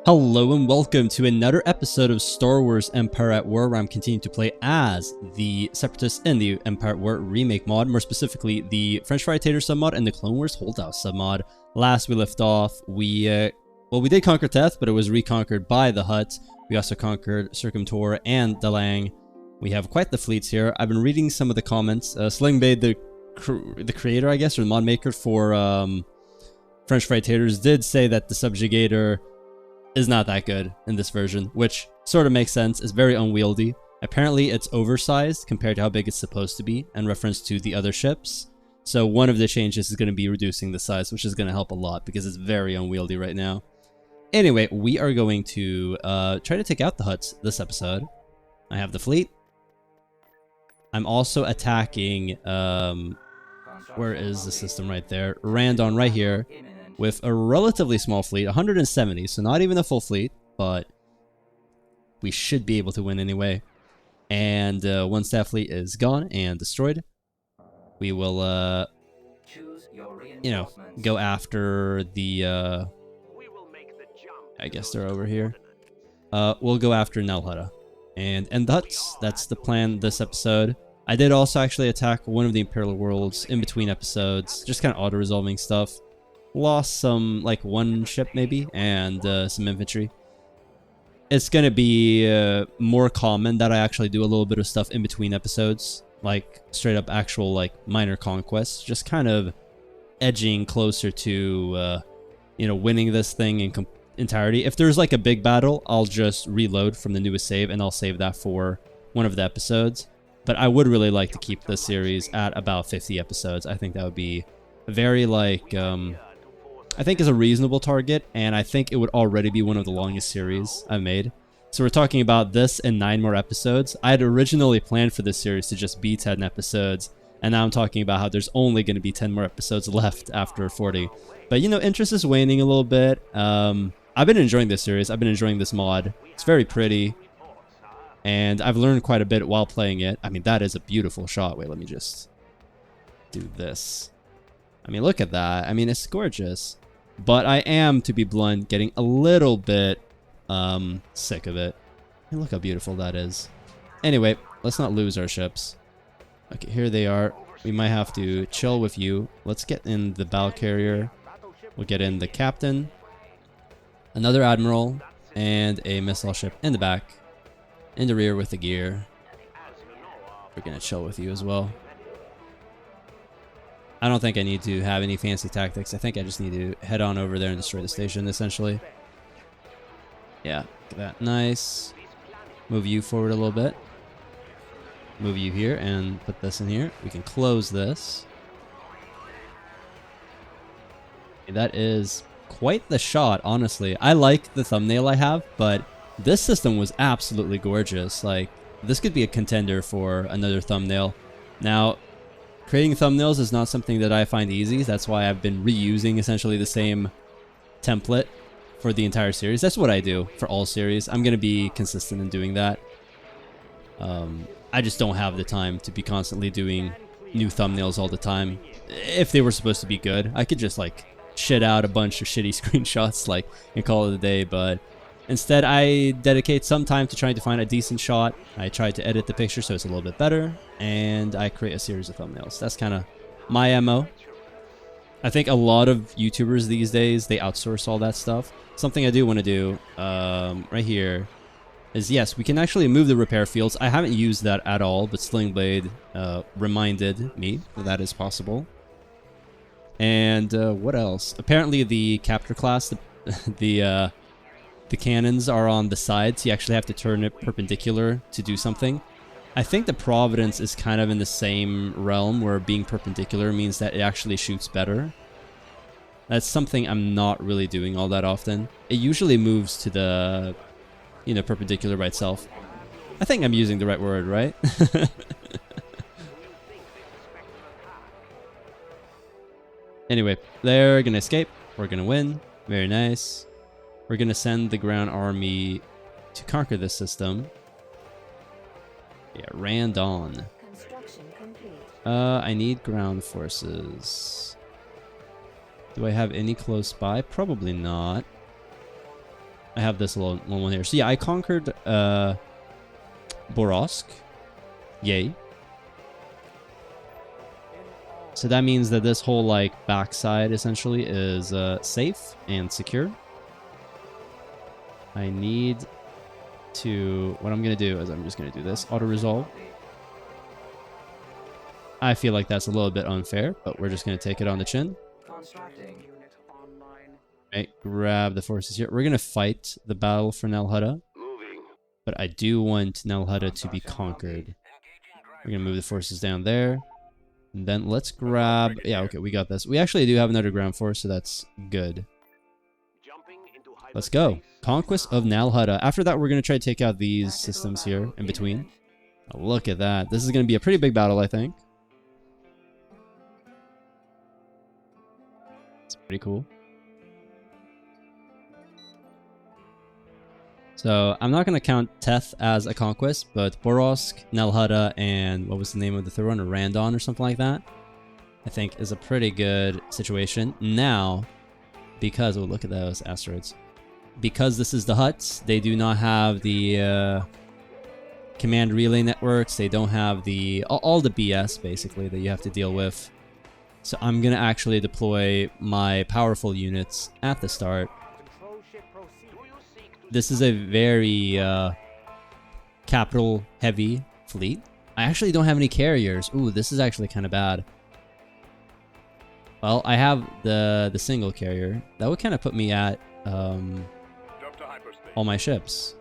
Hello and welcome to another episode of Star Wars Empire at War, where I'm continuing to play as the Separatist in the Empire at War Remake mod, more specifically the French Fried Taters submod and the Clone Wars Holdouts submod. Last we left off, we did conquer Teth, but it was reconquered by the Hutt. We also conquered Circumtor and Dalang. We have quite the fleets here. I've been reading some of the comments. Slingbade, the creator, I guess, or the mod maker for French Fried Taters, did say that the subjugator is not that good in this version, which sort of makes sense. It's very unwieldy. Apparently it's oversized compared to how big it's supposed to be in reference to the other ships. So one of the changes is going to be reducing the size, which is going to help a lot because it's very unwieldy right now. Anyway, we are going to try to take out the Hutts this episode. I have the fleet. I'm also attacking, where is the system right there? Randon right here, with a relatively small fleet, 170, so not even a full fleet, but we should be able to win anyway. And once that fleet is gone and destroyed, we will, you know, go after the, I guess they're over here. We'll go after Nal Hutta. And that's the plan this episode. I did also actually attack one of the Imperial worlds in between episodes, just kind of auto-resolving stuff. Lost some, like, one ship maybe, and some infantry. It's gonna be more common that I actually do a little bit of stuff in between episodes, like straight up actual, like, minor conquests, just kind of edging closer to, you know, winning this thing in entirety. If there's like a big battle, I'll just reload from the newest save, and I'll save that for one of the episodes. But I would really like to keep this series at about 50 episodes. I think that would be very, like, I think is a reasonable target, and I think it would already be one of the longest series I've made. So we're talking about this and 9 more episodes. I had originally planned for this series to just be 10 episodes, and now I'm talking about how there's only going to be 10 more episodes left after 40. But, you know, interest is waning a little bit. I've been enjoying this series. I've been enjoying this mod. It's very pretty, and I've learned quite a bit while playing it. I mean, that is a beautiful shot. Wait, let me just do this. I mean, look at that. I mean, it's gorgeous. But I am, to be blunt, getting a little bit sick of it. And look how beautiful that is. Anyway, let's not lose our ships. Okay, here they are. We might have to chill with you. Let's get in the battle carrier. We'll get in the captain, another admiral, and a missile ship in the back. In the rear with the gear. We're gonna chill with you as well. I don't think I need to have any fancy tactics. I think I just need to head on over there and destroy the station, essentially. Yeah, look at that. Nice. Move you forward a little bit. Move you here and put this in here. We can close this. Okay, that is quite the shot, honestly. I like the thumbnail I have, but this system was absolutely gorgeous. Like, this could be a contender for another thumbnail. Now, creating thumbnails is not something that I find easy. That's why I've been reusing essentially the same template for the entire series. That's what I do for all series. I'm going to be consistent in doing that. I just don't have the time to be constantly doing new thumbnails all the time. If they were supposed to be good, I could just, like, shit out a bunch of shitty screenshots, like, and call it a day. But instead, I dedicate some time to trying to find a decent shot. I try to edit the picture so it's a little bit better, and I create a series of thumbnails. That's kind of my MO. I think a lot of YouTubers these days, they outsource all that stuff. Something I do want to do right here is, yes, we can actually move the repair fields. I haven't used that at all, but Slingblade reminded me that is possible. And what else? Apparently the capture class, the cannons are on the sides. You actually have to turn it perpendicular to do something. I think the Providence is kind of in the same realm, where being perpendicular means that it actually shoots better. That's something I'm not really doing all that often. It usually moves to the, you know, perpendicular by itself. I think I'm using the right word, right? Anyway, they're gonna escape. We're gonna win. Very nice. We're going to send the ground army to conquer this system. Yeah, Randon. I need ground forces. Do I have any close by? Probably not. I have this little one here. So yeah, I conquered Borosk. Yay. So that means that this whole like backside essentially is safe and secure. I need to... What I'm going to do is I'm just going to do this. Auto-resolve. I feel like that's a little bit unfair, but we're just going to take it on the chin. Right, grab the forces here. We're going to fight the battle for Nal Hutta. But I do want Nal Hutta to be conquered. We're going to move the forces down there. And then let's grab... Yeah, okay, we got this. We actually do have another ground force, so that's good. Let's go. Conquest of Nal Hutta. After that, we're going to try to take out these systems here in between. Oh, look at that. This is going to be a pretty big battle, I think. It's pretty cool. So, I'm not going to count Teth as a conquest, but Borosk, Nal Hutta, and what was the name of the third one? Randon or something like that, I think is a pretty good situation. Now, because... Oh, look at those asteroids. Because this is the Hutts, they do not have the command relay networks. They don't have the... all the BS, basically, that you have to deal with. So I'm going to actually deploy my powerful units at the start. This is a very capital-heavy fleet. I actually don't have any carriers. Ooh, this is actually kind of bad. Well, I have the single carrier. That would kind of put me at all my ships.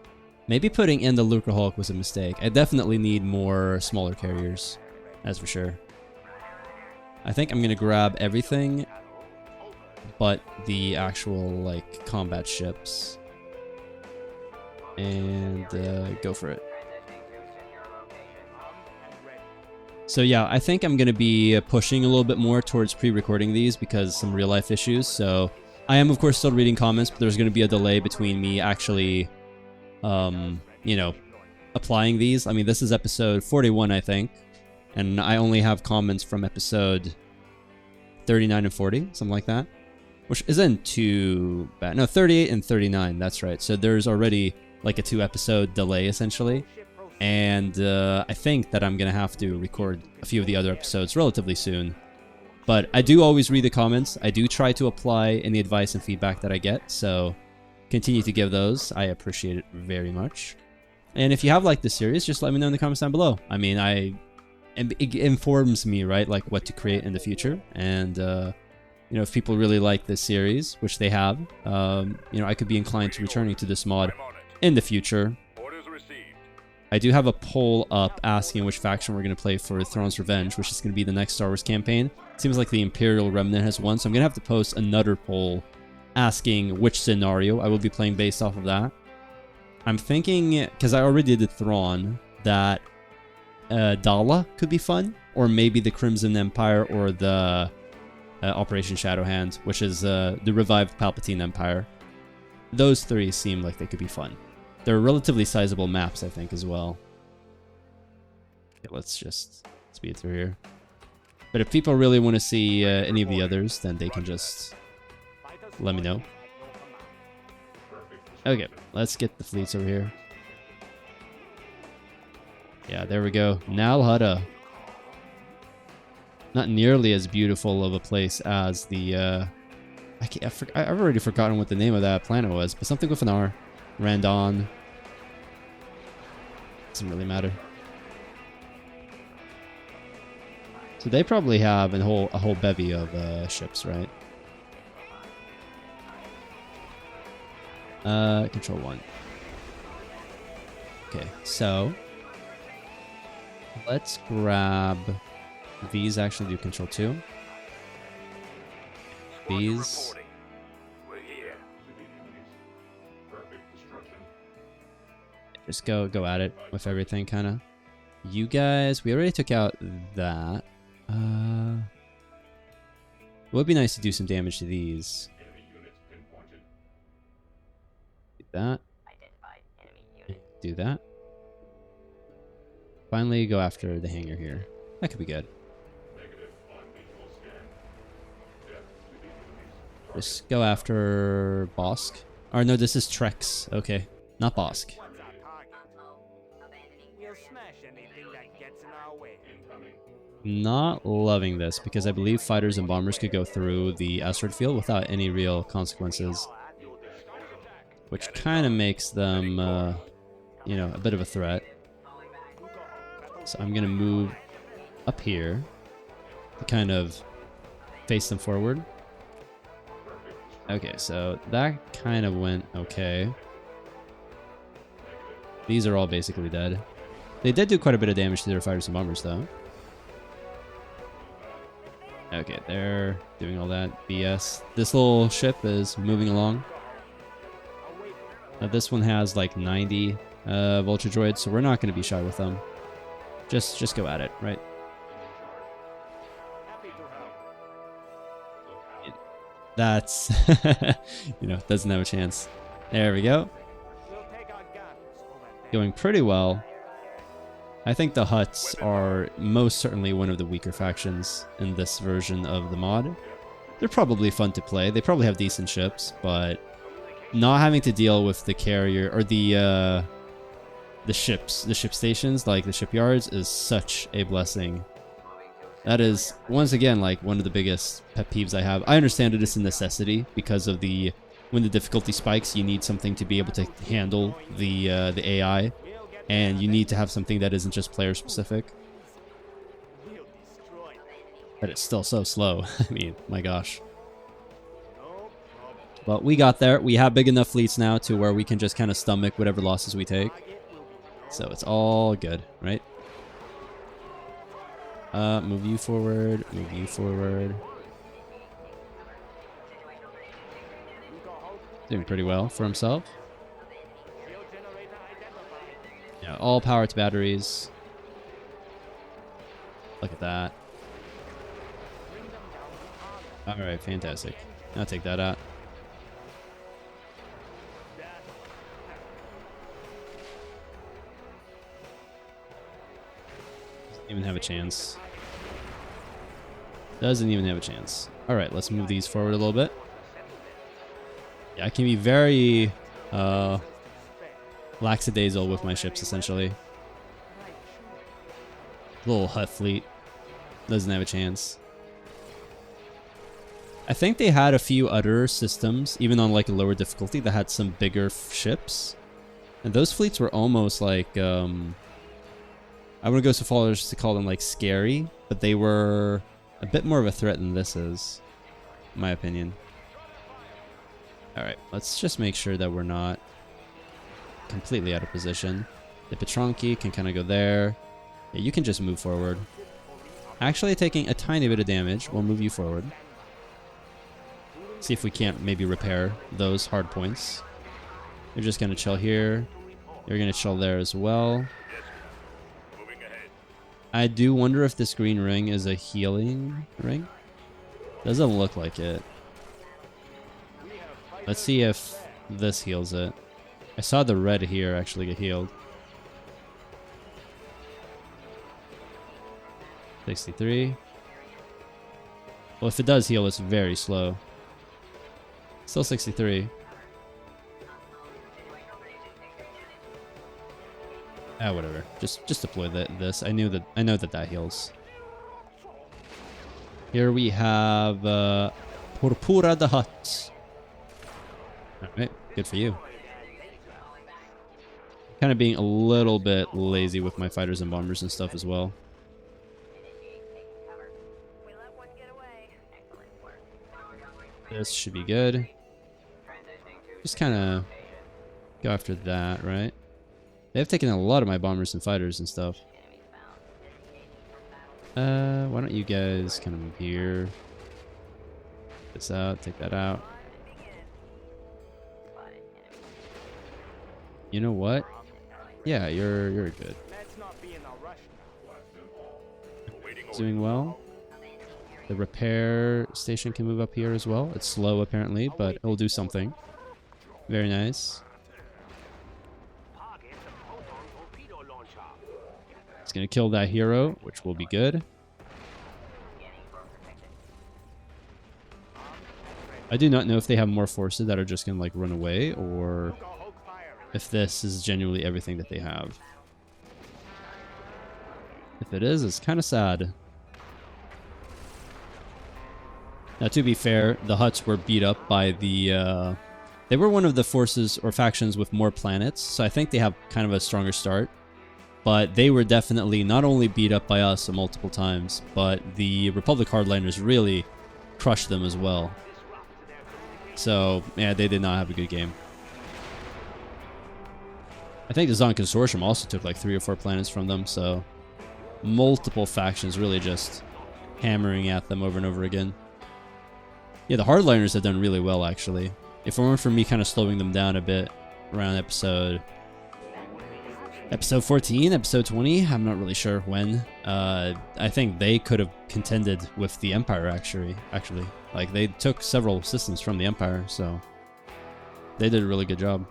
Maybe putting in the Lucrehulk was a mistake. I definitely need more smaller carriers. That's for sure. I think I'm going to grab everything but the actual, like, combat ships. And go for it. So yeah, I think I'm going to be pushing a little bit more towards pre-recording these because some real-life issues. So I am, of course, still reading comments, but there's going to be a delay between me actually, you know, applying these. I mean, this is episode 41, I think. And I only have comments from episode 39 and 40, something like that. Which isn't too bad. No, 38 and 39, that's right. So there's already like a 2-episode delay, essentially. And I think that I'm going to have to record a few of the other episodes relatively soon. But I do always read the comments. I do try to apply any advice and feedback that I get. So continue to give those. I appreciate it very much. And if you have liked this series, just let me know in the comments down below. I mean, it informs me, right, like what to create in the future. And, you know, if people really like this series, which they have, you know, I could be inclined to returning to this mod in the future. I do have a poll up asking which faction we're going to play for Thrawn's Revenge, which is going to be the next Star Wars campaign. It seems like the Imperial Remnant has won, so I'm going to have to post another poll asking which scenario I will be playing based off of that. I'm thinking, because I already did Thrawn, that Dala could be fun, or maybe the Crimson Empire or the Operation Shadowhand, which is the revived Palpatine Empire. Those three seem like they could be fun. They're relatively sizable maps, I think, as well. Okay, let's just speed through here. But if people really want to see any of the others, then they can just let me know. Okay, let's get the fleets over here. Yeah, there we go. Nal Hutta. Not nearly as beautiful of a place as the... I've already forgotten what the name of that planet was, but something with an R. Randon. Doesn't really matter. So they probably have a whole bevy of ships, right? Control 1. Okay, so let's grab these. Actually, do Control 2. These. Just go at it with everything, kind of. You guys, we already took out that. It would be nice to do some damage to these. Do that. Do that. Finally, go after the hangar here. That could be good. Just go after Borosk. Or no, this is Trex. Okay, not Borosk. Not loving this because I believe fighters and bombers could go through the asteroid field without any real consequences, which kind of makes them, you know, a bit of a threat. So I'm gonna move up here to kind of face them forward. Okay, so that kind of went okay. These are all basically dead. They did do quite a bit of damage to their fighters and bombers, though. Okay, they're doing all that BS. This little ship is moving along. Now, this one has like 90 vulture droids, so we're not going to be shy with them. Just go at it, right? That's, you know, doesn't have a chance. There we go. Going pretty well. I think the Hutts are most certainly one of the weaker factions in this version of the mod. They're probably fun to play. They probably have decent ships, but not having to deal with the carrier or the ship stations, like the shipyards, is such a blessing. That is, once again, like one of the biggest pet peeves I have. I understand it is a necessity because of when the difficulty spikes, you need something to be able to handle the AI. And you need to have something that isn't just player specific. But it's still so slow. I mean, my gosh. But we got there. We have big enough fleets now to where we can just kind of stomach whatever losses we take. So it's all good, right? Move you forward. Move you forward. Doing pretty well for himself. Yeah, all power to batteries. Look at that. Alright, fantastic. I'll take that out. Doesn't even have a chance. Doesn't even have a chance. Alright, let's move these forward a little bit. Yeah, I can be very lackadaisical with my ships, essentially. Little Hutt fleet. Doesn't have a chance. I think they had a few other systems, even on like a lower difficulty, that had some bigger ships. And those fleets were almost like, I wouldn't go so far as to call them like scary, but they were a bit more of a threat than this is, in my opinion. Alright, let's just make sure that we're not completely out of position. The Petronki can kind of go there. Yeah, you can just move forward. Actually taking a tiny bit of damage. We'll move you forward. See if we can't maybe repair those hard points. You're just going to chill here. You're going to chill there as well. I do wonder if this green ring is a healing ring. Doesn't look like it. Let's see if this heals it. I saw the red here actually get healed. 63. Well, if it does heal, it's very slow. Still 63. Ah, whatever. Just deploy this. I know that heals. Here we have Purpura the Hutt. Alright, good for you. Kind of being a little bit lazy with my fighters and bombers and stuff as well. This should be good. Just kind of go after that, right? They've taken a lot of my bombers and fighters and stuff. Why don't you guys kind of move here? This out, take that out. You know what? Yeah, you're good. Doing well. The repair station can move up here as well. It's slow apparently, but it'll do something. Very nice. It's gonna kill that hero, which will be good. I do not know if they have more forces that are just gonna like run away, or if this is genuinely everything that they have. If it is, it's kind of sad. Now, to be fair, the Hutts were beat up by the... they were one of the forces or factions with more planets, so I think they have kind of a stronger start. But they were definitely not only beat up by us multiple times, but the Republic hardliners really crushed them as well. So, yeah, they did not have a good game. I think the Zon Consortium also took like 3 or 4 planets from them, so... multiple factions really just hammering at them over and over again. Yeah, the hardliners have done really well, actually. If it weren't for me kind of slowing them down a bit around episode 14, episode 20, I'm not really sure when. I think they could have contended with the Empire, actually. Like, they took several systems from the Empire, so they did a really good job.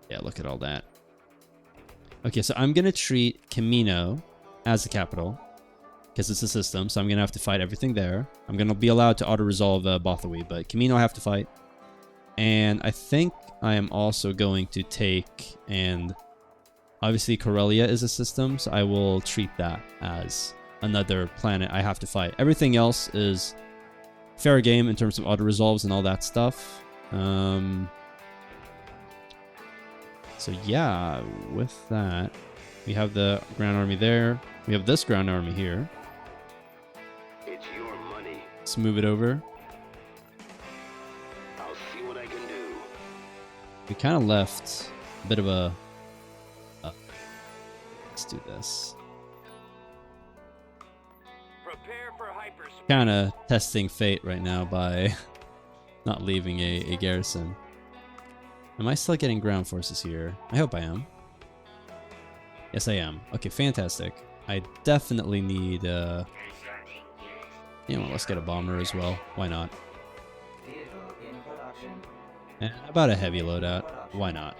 Yeah, look at all that. Okay, so I'm going to treat Camino as the capital, because it's a system, so I'm going to have to fight everything there. I'm going to be allowed to auto-resolve Bothawi, but Camino I have to fight. And I think I am also going to take, and obviously Corellia is a system, so I will treat that as another planet I have to fight. Everything else is fair game in terms of auto-resolves and all that stuff. So yeah, with that, we have the ground army there. We have this ground army here. It's your money. Let's move it over. I'll see what I can do. We kind of left a bit of a... let's do this. Prepare for hyperspace. Kind of testing fate right now by not leaving a garrison. Am I still getting ground forces here? I hope I am. Yes, I am. Okay, fantastic. I definitely need, you know, let's get a bomber as well. Why not? And how about a heavy loadout? Why not?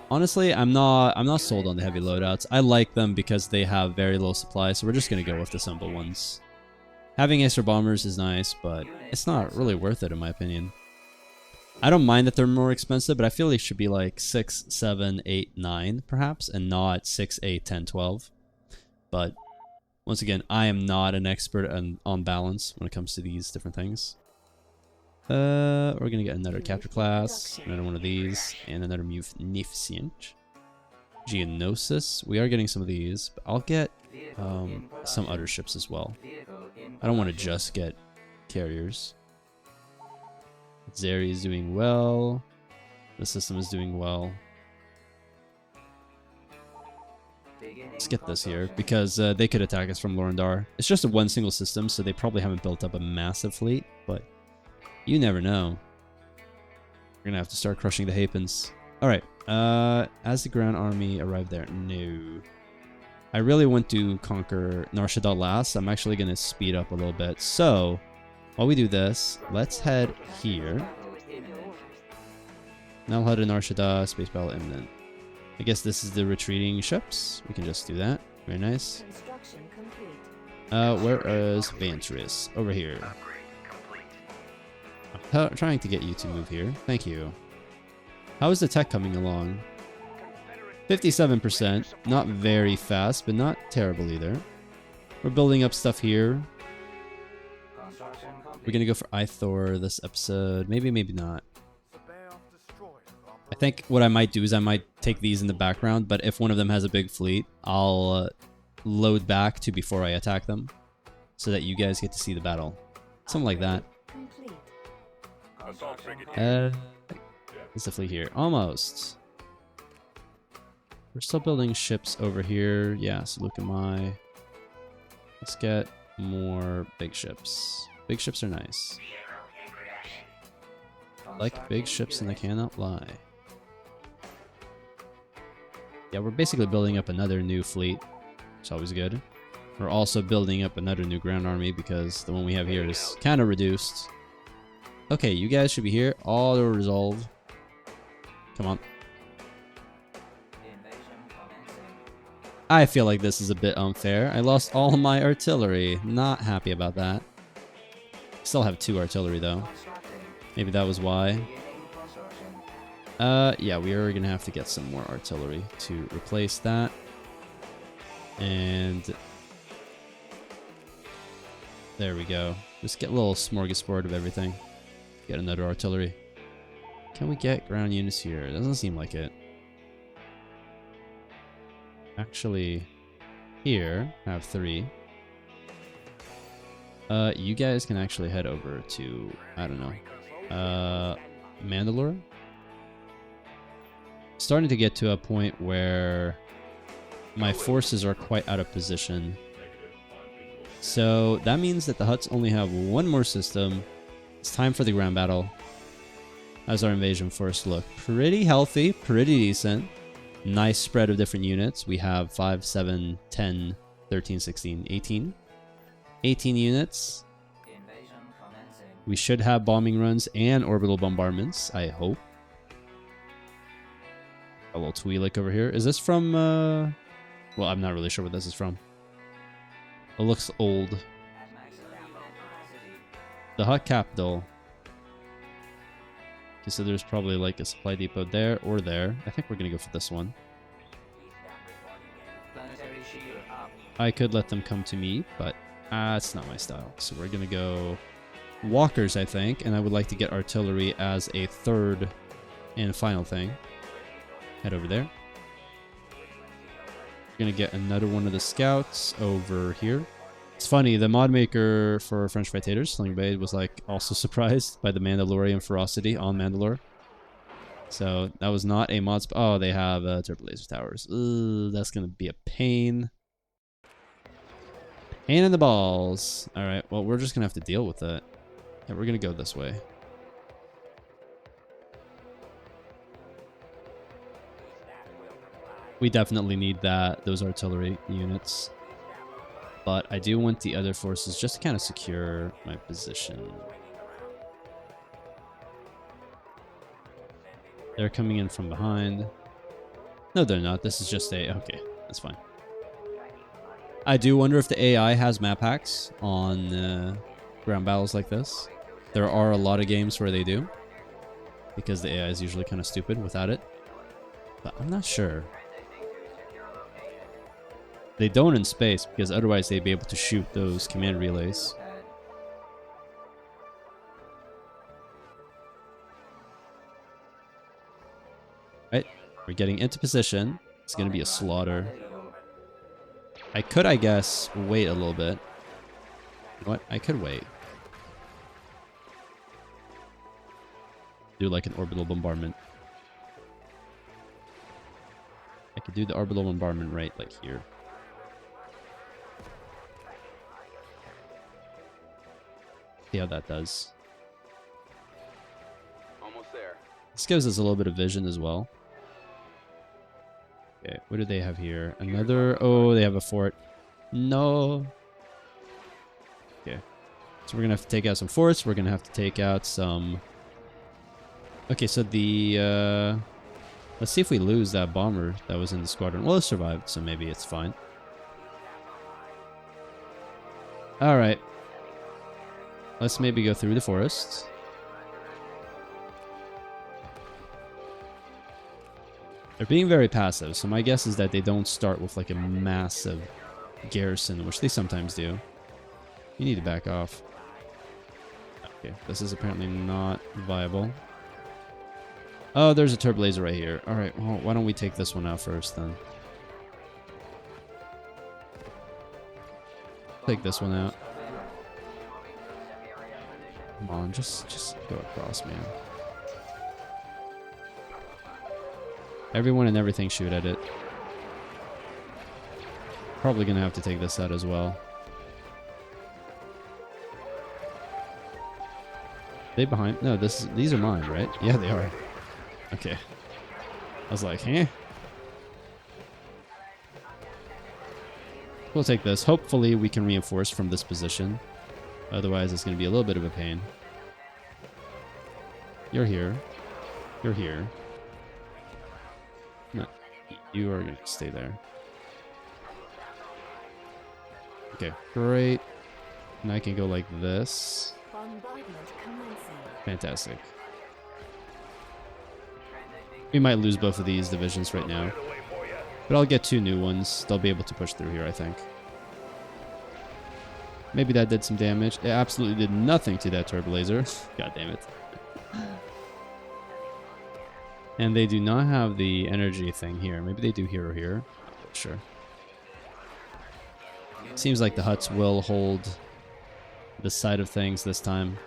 Honestly, I'm not sold on the heavy loadouts. I like them because they have very low supply, so we're just gonna go with the simple ones. Having extra bombers is nice, but it's not really worth it in my opinion. I don't mind that they're more expensive, but I feel they should be like 6, 7, 8, 9 perhaps, and not 6, 8, 10, 12. But once again, I am not an expert on balance when it comes to these different things. We're gonna get another capture class, another one of these, and another munificent. Geonosis. We are getting some of these, but I'll get some other ships as well. I don't want to just get carriers. Zeri is doing well. The system is doing well. Let's get this here, because they could attack us from Lorindar. It's just a one single system, so they probably haven't built up a massive fleet, but you never know. We're gonna have to start crushing the Hapens. Alright, has the ground army arrived there? No. I really want to conquer Nal Hutta last. I'm actually gonna speed up a little bit. So, while we do this, let's head here. Nal Hutta, Nal Hutta, space battle imminent. I guess this is the retreating ships. We can just do that. Very nice. Where is Ventress? Over here. I'm trying to get you to move here. Thank you. How is the tech coming along? 57%. Not very fast, but not terrible either. We're building up stuff here. We're gonna go for Ithor this episode. Maybe, maybe not. I think what I might do is I might take these in the background, but if one of them has a big fleet, I'll load back to before I attack them, so that you guys get to see the battle. Something like that. Is the fleet here? Almost. We're still building ships over here. Yeah, so look at my... Let's get more big ships. Big ships are nice. I like big ships and I cannot lie. Yeah, we're basically building up another new fleet. It's always good. We're also building up another new ground army because the one we have here is kind of reduced. Okay, you guys should be here. Auto resolve. Come on. I feel like this is a bit unfair. I lost all my artillery. Not happy about that. Still have 2 artillery though. Maybe that was why. Yeah, we are gonna have to get some more artillery to replace that. And there we go. Just get a little smorgasbord of everything. Get another artillery. Can we get ground units here? It doesn't seem like it. Actually, here, I have 3. You guys can actually head over to, I don't know, Mandalore? Starting to get to a point where my forces are quite out of position. So that means that the Hutts only have 1 more system. It's time for the ground battle. How's our invasion force look? Pretty healthy, pretty decent. Nice spread of different units. We have 5, 7, 10, 13, 16, 18. 18 units. We should have bombing runs and orbital bombardments, I hope. A little Twi'lek over here. Is this from, well, I'm not really sure what this is from. It looks old. The Hutt capital. Okay, so there's probably like a supply depot there or there. I think we're gonna go for this one. I could let them come to me, but it's not my style. So we're gonna go walkers, I think, and I would like to get artillery as a 3rd and final thing. Head over there. We're gonna get another one of the scouts over here. It's funny, the mod maker for French Fried Taters, Sling Blade, was like also surprised by the Mandalorian ferocity on Mandalore. So that was not a mod. Oh, they have turbo laser towers. Ugh, that's gonna be a pain. Pain in the balls. All right, well, we're just gonna have to deal with it. Yeah, we're gonna go this way. We definitely need those artillery units. But I do want the other forces just to kind of secure my position. They're coming in from behind. No, they're not. This is just a... Okay, that's fine. I do wonder if the AI has map hacks on ground battles like this. There are a lot of games where they do, because the AI is usually kind of stupid without it. But I'm not sure. They don't in space, because otherwise they'd be able to shoot those command relays. Right, we're getting into position. It's going to be a slaughter. I could, I guess, wait a little bit. You know what? I could wait. Do like an orbital bombardment. I could do the orbital bombardment right like here. See how that does. Almost there. This gives us a little bit of vision as well. Okay, what do they have here? Another... Oh, they have a fort. No. Okay. So we're going to have to take out some forts. We're going to have to take out some... Okay, so the... Let's see if we lose that bomber that was in the squadron. Well, it survived, so maybe it's fine. Alright. Let's maybe go through the forest. They're being very passive, so my guess is that they don't start with like a massive garrison, which they sometimes do. You need to back off. Okay, this is apparently not viable. Oh, there's a turbo laser right here. Alright, well, why don't we take this one out first then? Take this one out. Come on, just go across, man. Everyone and everything shoot at it. Probably gonna have to take this out as well. They behind? No, these are mine, right? Yeah, they are. Okay. I was like, eh. We'll take this. Hopefully we can reinforce from this position. Otherwise, it's going to be a little bit of a pain. You're here. You're here. No, you are going to stay there. Okay, great. And I can go like this. Bombardment commencing. Fantastic. We might lose both of these divisions right now. But I'll get 2 new ones. They'll be able to push through here, I think. Maybe that did some damage. It absolutely did nothing to that turbo laser. God damn it. And they do not have the energy thing here. Maybe they do here or here. Not sure. Seems like the Hutts will hold this side of things this time.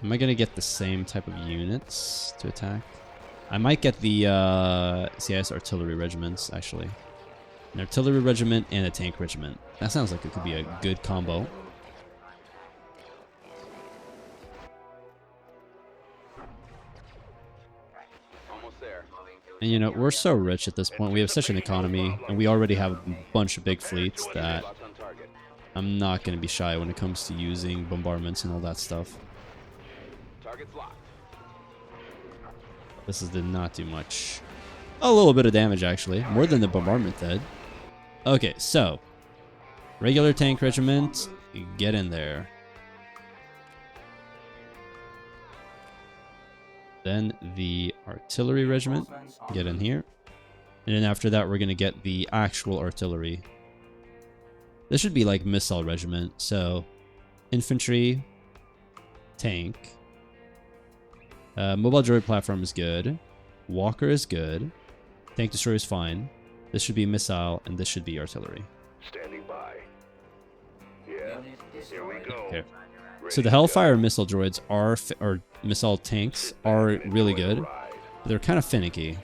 Am I going to get the same type of units to attack? I might get the CIS artillery regiments, actually. An artillery regiment and a tank regiment. That sounds like it could be a good combo. Almost there. And you know, we're so rich at this point. We have such an economy, and we already have a bunch of big fleets that I'm not going to be shy when it comes to using bombardments and all that stuff. Target's locked. This did not do much. A little bit of damage, actually. More than the bombardment did. Okay, so. Regular tank regiment, get in there. Then the artillery regiment, get in here. And then after that, we're going to get the actual artillery. This should be like missile regiment. So, infantry, tank. Mobile droid platform is good. Walker is good. Tank destroyer is fine. This should be missile, and this should be artillery. Standing by. Yeah. Here we go. Okay. So the Hellfire missile droids are, or missile tanks are really good. But they're kind of finicky.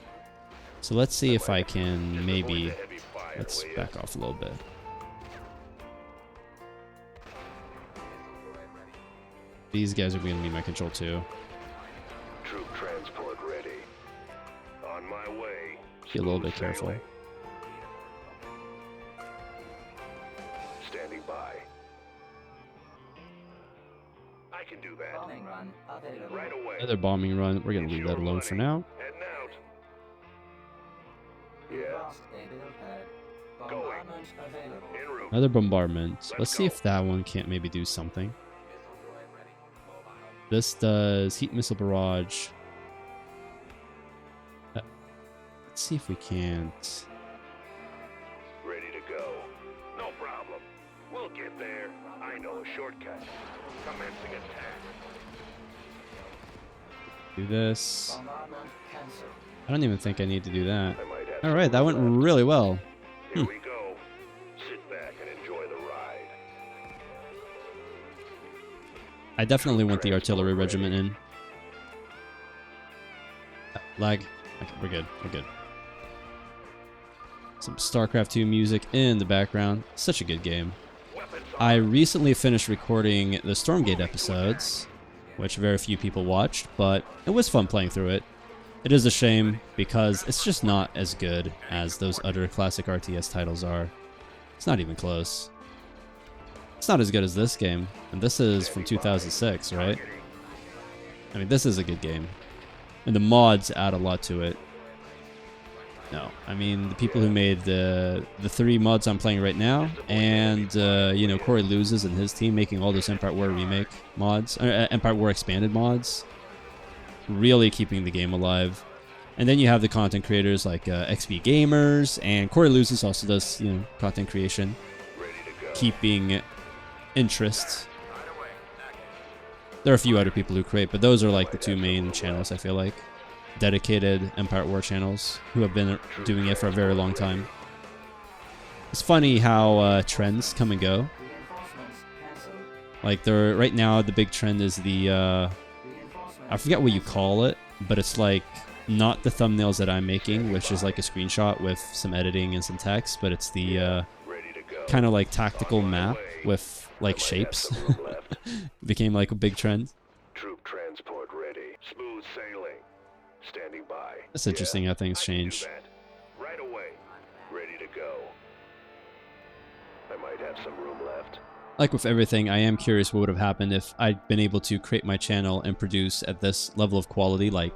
So let's see if I can maybe, let's back off a little bit. These guys are going to be my control too. Troop transport ready. On my way. Be a little bit careful. Standing by. I can do that. Right away. Another bombing run. We're going to leave that alone for now. Heading out. Yeah. Going. En route. Another bombardment. Let's see if that one can't maybe do something. This does heat missile barrage. Let's see if we can't. Ready to go. No problem. We'll get there. I know a shortcut. Commencing attack. Do this. I don't even think I need to do that. I might have Alright, that some went left. really well. Here we go. Sit back and enjoy the ride. I definitely want the artillery regiment in. Lag. Okay, we're good. We're good. Some StarCraft 2 music in the background. Such a good game. I recently finished recording the Stormgate episodes, which very few people watched, but it was fun playing through it. It is a shame because it's just not as good as those other classic RTS titles are. It's not even close. It's not as good as this game, and this is from 2006, right? I mean, this is a good game. And the mods add a lot to it. No, I mean, the people who made the 3 mods I'm playing right now, and, you know, Corey Loses and his team making all those Empire War Remake mods, Empire War Expanded mods, really keeping the game alive. And then you have the content creators like XP Gamers, and Corey Loses also does, you know, content creation, keeping interest. There are a few other people who create, but those are like the 2 main channels, I feel like. Dedicated Empire at War channels who have been doing it for a very long time. It's funny how trends come and go. Like right now, the big trend is the I forget what you call it, but it's like not the thumbnails that I'm making, which is like a screenshot with some editing and some text, but it's the kind of like tactical map with like shapes. Became like a big trend. Troop transport ready. Smooth sailing. Standing by. It's interesting how things change. Right away. Ready to go. I might have some room left. Like with everything, I am curious what would have happened if I'd been able to create my channel and produce at this level of quality, like,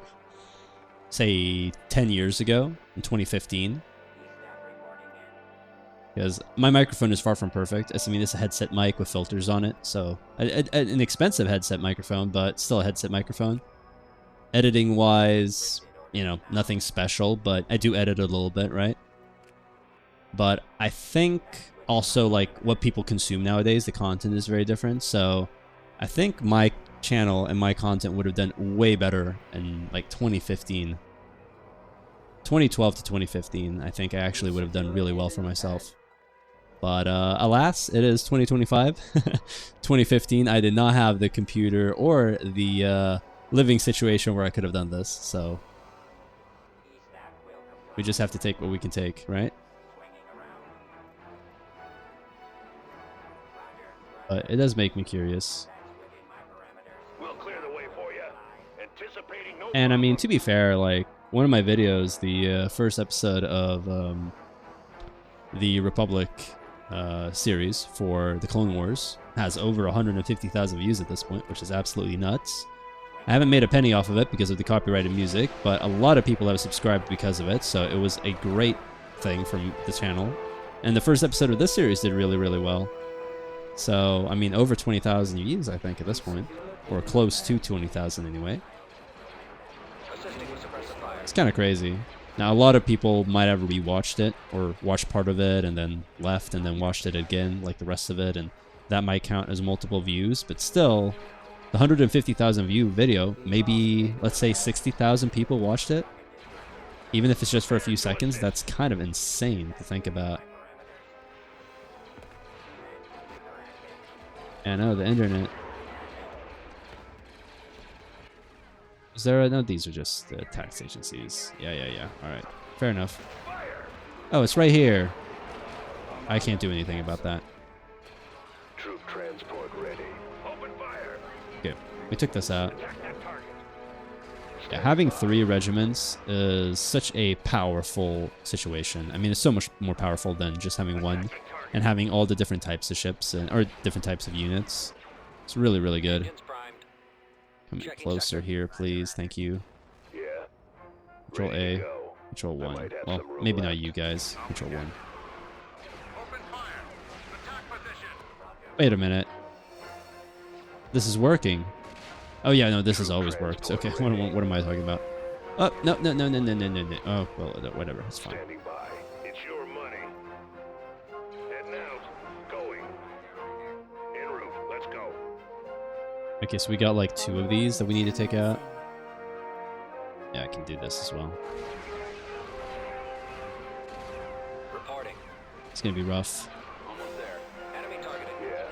say, 10 years ago, in 2015. because my microphone is far from perfect. I mean, it's a headset mic with filters on it, so an expensive headset microphone, but still a headset microphone. Editing wise, you know, nothing special, but I do edit a little bit, right? But I think also like what people consume nowadays, the content is very different. So I think my channel and my content would have done way better in like 2015. 2012 to 2015, I think I actually would have done really well for myself. But alas, it is 2025. 2015, I did not have the computer or the living situation where I could have done this, so we just have to take what we can take, right? But it does make me curious. We'll clear the way for you. Anticipating no And I mean, problem. to be fair, like one of my videos, the first episode of the Republic series for the Clone Wars, has over 150,000 views at this point, which is absolutely nuts. I haven't made a penny off of it because of the copyrighted music, but a lot of people have subscribed because of it, so it was a great thing from the channel. And the first episode of this series did really, really well. So, I mean, over 20,000 views, I think, at this point. Or close to 20,000 anyway. It's kind of crazy. Now, a lot of people might have rewatched it, or watched part of it, and then left, and then watched it again, like the rest of it, and that might count as multiple views, but still, the 150,000 view video, maybe, let's say 60,000 people watched it. Even if it's just for a few seconds, that's kind of insane to think about. I know, the internet. Is there a... No, these are just tax agencies. Yeah. Alright. Fair enough. Oh, it's right here. I can't do anything about that. Troop transport ready. Open fire. Okay, we took this out. Attack that target. Yeah, having 3 regiments is such a powerful situation. I mean, it's so much more powerful than just having 1 and having all the different types of ships and or different types of units. It's really, really good. Come in closer here, please. Thank you. Yeah. Control Ready A. to go. Control I 1. might have Well, some room maybe not left. you guys. Control 1. Open fire. Attack position. Wait a minute. This is working. Oh yeah, no, this has always worked. Okay, what am I talking about? Oh, no. Oh, well, whatever. It's fine. Standing by. It's your money. Heading out. Going. En route. Let's go. Okay, so we got like 2 of these that we need to take out. Yeah, I can do this as well. Reporting. It's gonna be rough. Almost there. Enemy targeted. Yeah.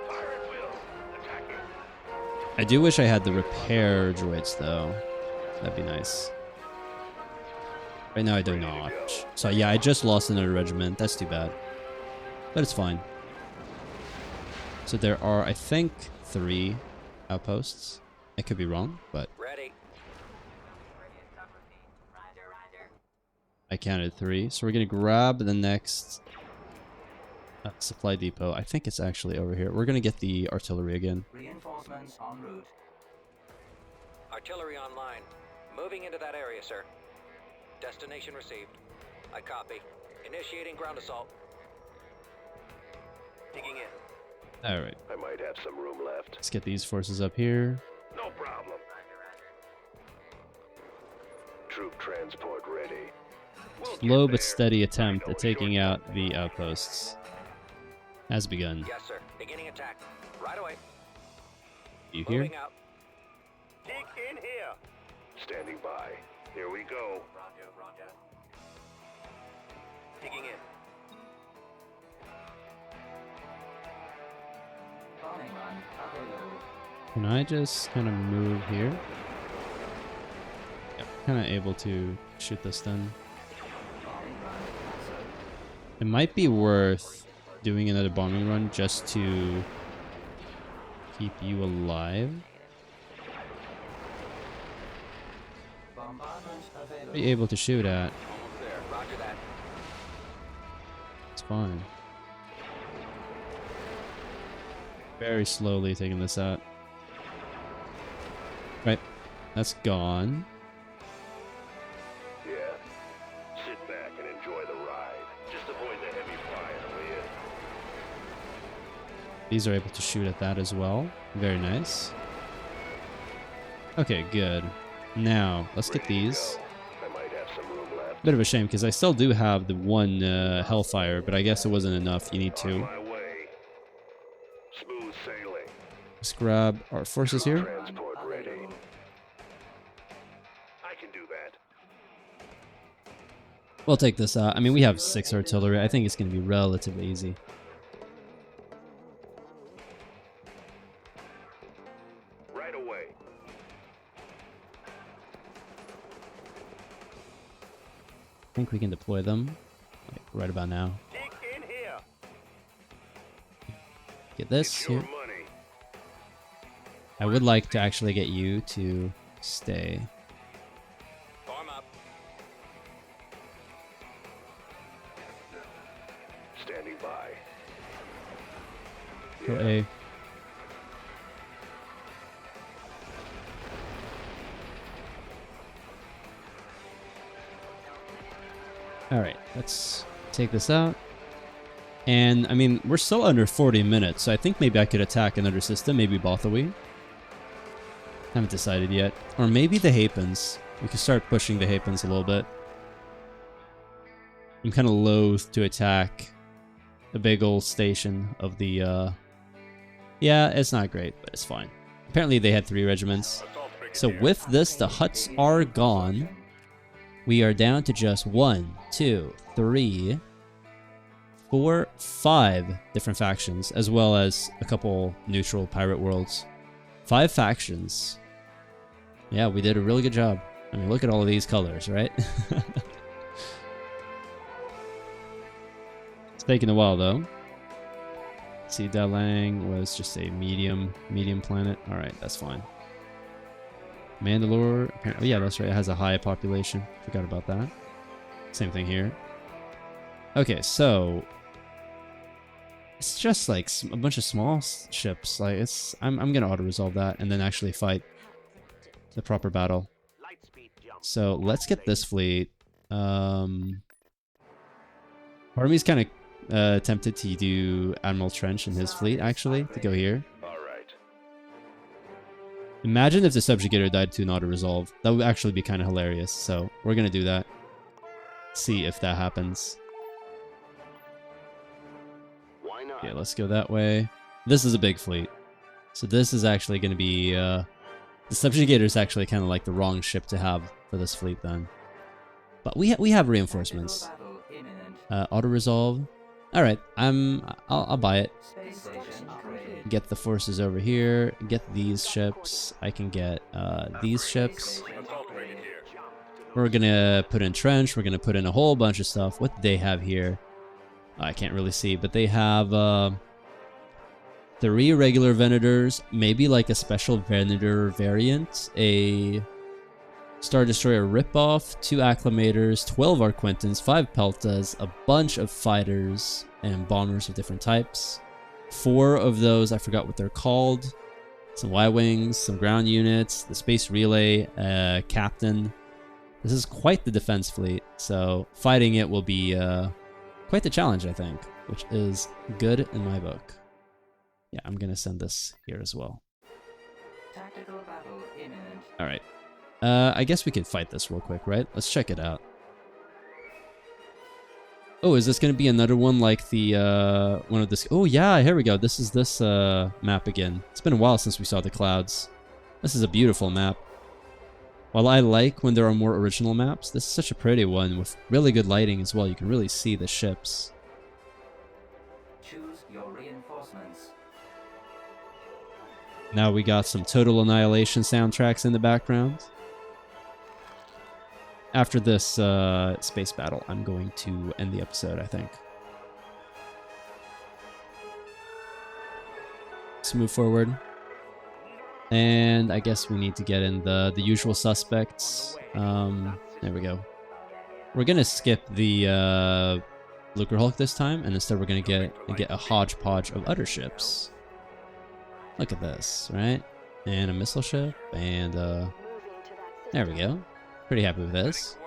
Fire at will. Attacking. I do wish I had the repair droids though. That'd be nice. Right now I do not. So yeah, I just lost another regiment. That's too bad. But it's fine. So there are, I think, 3 outposts. I could be wrong, but Ready. I counted 3. So we're gonna grab the next supply depot. I think it's actually over here. We're gonna get the artillery again. Reinforcements en route. Artillery online. Moving into that area, sir. Destination received. I copy. Initiating ground assault. Digging in. All right, I might have some room left. let's get these forces up here. No problem. Troop transport ready. We'll Slow get but there. steady I attempt know at a taking shortcut. out the outposts has begun. Yes, sir. Beginning attack. Right away. You hear? Moving out. Dig in here. Standing by. Here we go. Digging in. Bombing run overload. Can I just kind of move here? Yep, kind of able to shoot this then. Bombing run cancelled. It might be worth doing another bombing run just to keep you alive. Bombardment available. Be able to shoot at. Almost there. Roger that. It's fine. Very slowly taking this out. Right, that's gone. Yeah. Sit back and enjoy the ride. Just avoid the heavy fire, will you? These are able to shoot at that as well. Very nice. Okay, good. Now, let's get these. I might have some room left. Bit of a shame, because I still do have the one Hellfire, but I guess it wasn't enough. You need On two. my way. Smooth sailing. Let's grab our forces here. Transport ready. I can do that. We'll take this out. I mean, we have 6 artillery. I think it's going to be relatively easy. Right away. I think we can deploy them like right about now. Dig in here. Get this It's your here. money. I would like to actually get you to stay. Form up. Standing by. Go A. Alright, let's take this out. And, I mean, we're still under 40 minutes, so I think maybe I could attack another system, maybe Bothawi. Haven't decided yet. Or maybe the Hapens. We could start pushing the Hapens a little bit. I'm kind of loath to attack the big old station of the, Yeah, it's not great, but it's fine. Apparently they had 3 regiments. So with this, the Hutts are gone. We are down to just 1, 2, 3, 4, 5 different factions, as well as a couple neutral pirate worlds. 5 factions. Yeah, we did a really good job. I mean, look at all of these colors, right? It's taking a while, though. See, Dalang was just a medium planet. All right, that's fine. Mandalore, apparently, yeah, that's right. It has a high population. Forgot about that. Same thing here. Okay, so it's just like a bunch of small ships. Like it's, I'm gonna auto resolve that and then actually fight the proper battle. So let's get this fleet. Part of me is kind of tempted to do Admiral Trench and his fleet actually to go here. All right. Imagine if the subjugator died to an auto resolve. That would actually be kind of hilarious. So we're gonna do that. See if that happens. Why not? Yeah, let's go that way. This is a big fleet. So this is actually going to be... the subjugator is actually kind of like the wrong ship to have for this fleet then. But we have reinforcements. Auto-resolve. Alright, I'll buy it. Space station upgraded. Get the forces over here. Get these ships. I can get these ships. We're going to put in trench. We're going to put in a whole bunch of stuff. What do they have here? I can't really see, but they have 3 regular Venators, maybe like a special Venator variant, a Star Destroyer ripoff, 2 Acclimators, 12 Arquentins, 5 Peltas, a bunch of fighters and bombers of different types. 4 of those, I forgot what they're called. Some Y-Wings, some ground units, the Space Relay, Captain. This is quite the defense fleet, so fighting it will be quite the challenge, I think, which is good in my book. Yeah, I'm gonna send this here as well. Tactical battle imminent. All right. I guess we could fight this real quick, right? Let's check it out. Oh, is this gonna be another one like the one of this? Oh yeah, here we go. This is this map again. It's been a while since we saw the clouds. This is a beautiful map. While I like when there are more original maps, this is such a pretty one with really good lighting as well. You can really see the ships. Choose your reinforcements. Now we got some Total Annihilation soundtracks in the background. After this space battle, I'm going to end the episode, I think. Let's move forward. And I guess we need to get in the usual suspects. There we go. We're gonna skip the Lucrehulk this time, and instead we're gonna get a hodgepodge of other ships. Look at this, right? And a missile ship, and there we go. Pretty happy with this.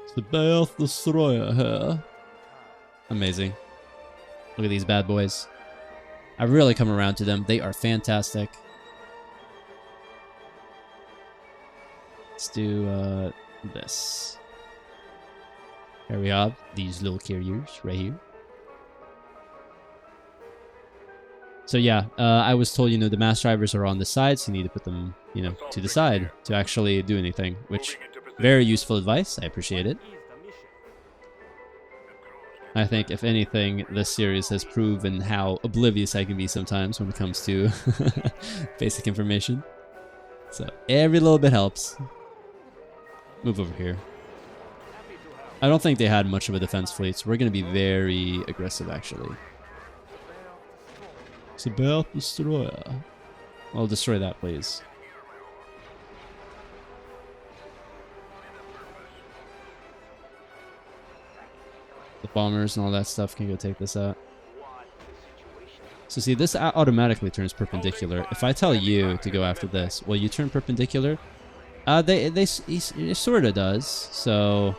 It's the Beth Destroyer here. Amazing. Look at these bad boys. I've really come around to them. They are fantastic. Let's do this. Here we have these little carriers right here. So yeah, I was told, the mass drivers are on the side, so you need to put them, to the side to actually do anything, which very useful advice. I appreciate it. I think, if anything, this series has proven how oblivious I can be sometimes when it comes to basic information. So every little bit helps. Move over here. I don't think they had much of a defense fleet, so we're going to be very aggressive, actually. It's about destroyer. Well, destroy that, please. The bombers and all that stuff can go take this out. So see, this automatically turns perpendicular. If I tell you to go after this, will you turn perpendicular? It sort of does. So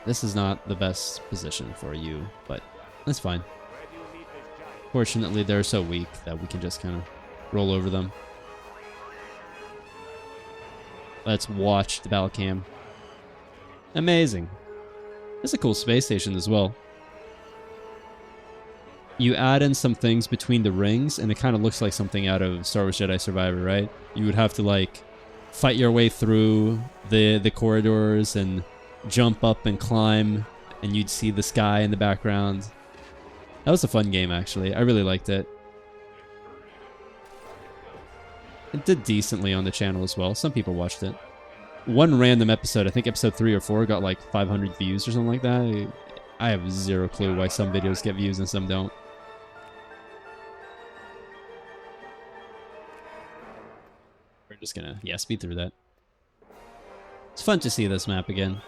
this is not the best position for you, but that's fine. Fortunately, they're so weak that we can just kind of roll over them. Let's watch the battle cam. Amazing. It's a cool space station as well. You add in some things between the rings, and it kind of looks like something out of Star Wars Jedi Survivor, right? You would have to, like, fight your way through the corridors and jump up and climb, and you'd see the sky in the background. That was a fun game, actually. I really liked it. It did decently on the channel as well. Some people watched it. One random episode, I think episode 3 or 4, got like 500 views or something like that. I have zero clue why some videos get views and some don't. We're just gonna, speed through that. It's fun to see this map again.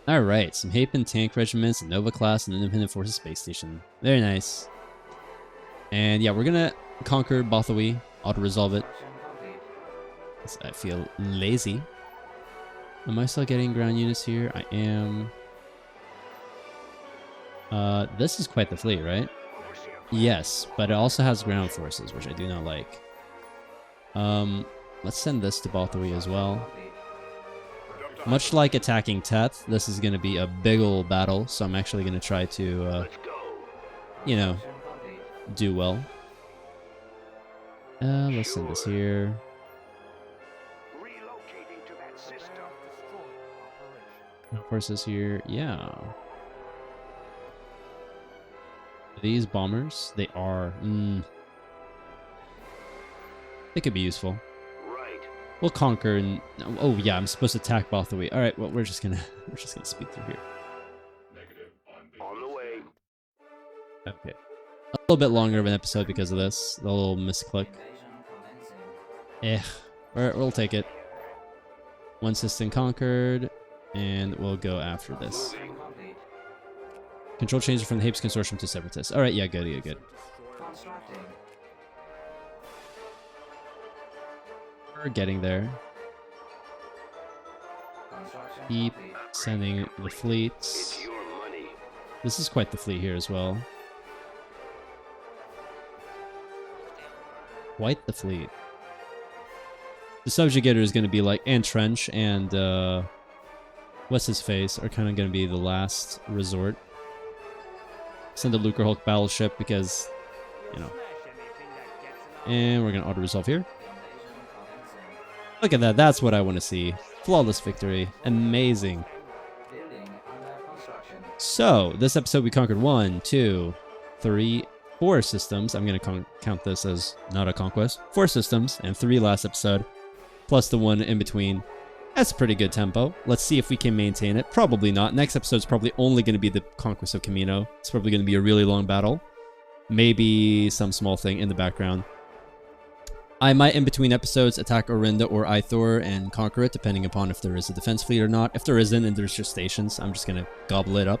Alright, some Hapen tank regiments, a Nova class, and an Independent Forces space station. Very nice. And yeah, we're gonna conquer Bothawi, auto-resolve it. I feel lazy. Am I still getting ground units here? I am. This is quite the fleet, right? Yes, but it also has ground forces, which I do not like. Let's send this to Bothawi as well. Much like attacking Teth, this is going to be a big ol' battle, so I'm actually going to try to, do well. Let's send this here. Forces here, yeah. These bombers, they are, they could be useful. We'll conquer and oh yeah, I'm supposed to attack Bothawi. All right, well we're just gonna speed through here. On the way. Okay, a little bit longer of an episode because of this, the little misclick. We'll take it. One system conquered, and we'll go after this. Control changes from the Hapes Consortium to Separatist. All right, yeah, good. We're getting there. Keep sending the fleets. This is quite the fleet here as well. Quite the fleet. The subjugator is going to be like, and Trench and what's his face are kind of going to be the last resort. Send a Lucre Hulk battleship because, and we're going to auto-resolve here. Look at that. That's what I want to see. Flawless victory. Amazing. So, this episode we conquered 1, 2, 3, 4 systems. I'm going to count this as not a conquest. 4 systems and 3 last episode. Plus the one in between. That's a pretty good tempo. Let's see if we can maintain it. Probably not. Next episode's probably only going to be the conquest of Camino. It's probably going to be a really long battle. Maybe some small thing in the background. I might, in between episodes, attack Orinda or Ithor and conquer it, depending upon if there is a defense fleet or not. If there isn't and there's just stations, I'm just going to gobble it up.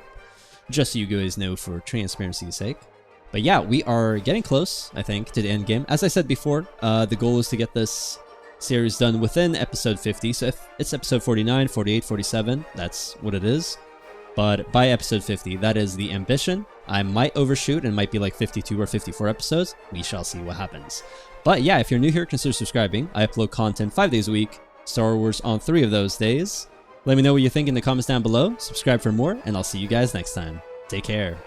Just so you guys know for transparency's sake. But yeah, we are getting close, I think, to the end game. As I said before, the goal is to get this series done within episode 50. So if it's episode 49, 48, 47, that's what it is. But by episode 50, that is the ambition. I might overshoot and might be like 52 or 54 episodes. We shall see what happens. But yeah, if you're new here, consider subscribing. I upload content 5 days a week, Star Wars on 3 of those days. Let me know what you think in the comments down below. Subscribe for more, and I'll see you guys next time. Take care.